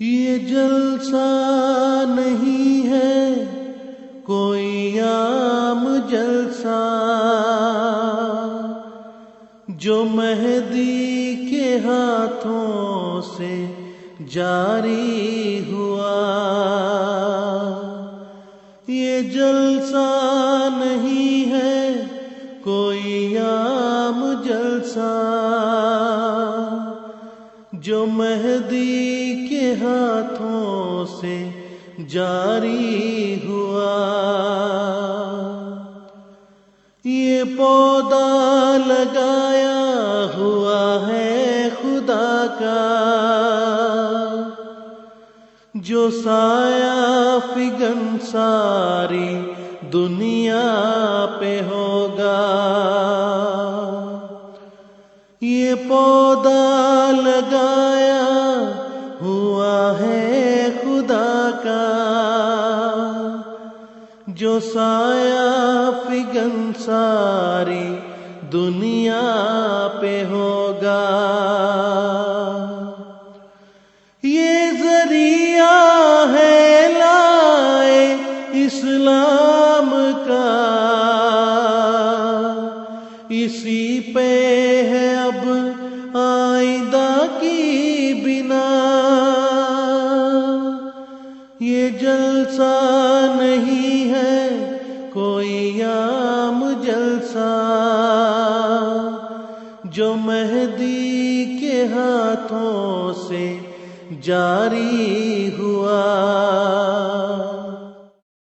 یہ جلسہ نہیں ہے کوئی عام جلسہ، جو مہدی کے ہاتھوں سے جاری ہوا۔ یہ جلسہ نہیں ہے کوئی عام جلسہ، جو مہدی کے ہاتھوں سے جاری ہوا۔ یہ پودا لگایا ہوا ہے خدا کا، جو سایہ فگن ساری دنیا پہ ہوگا۔ یہ پودا لگایا ہوا ہے خدا کا، جو سایہ فگن ساری دنیا پہ ہوگا۔ یہ ذریعہ ہے لائے اسلام کا، اسی پہ ہے اب آئندہ کی بنا۔ یہ جلسہ نہیں ہے کوئی عام جلسہ، جو مہدی کے ہاتھوں سے جاری ہوا۔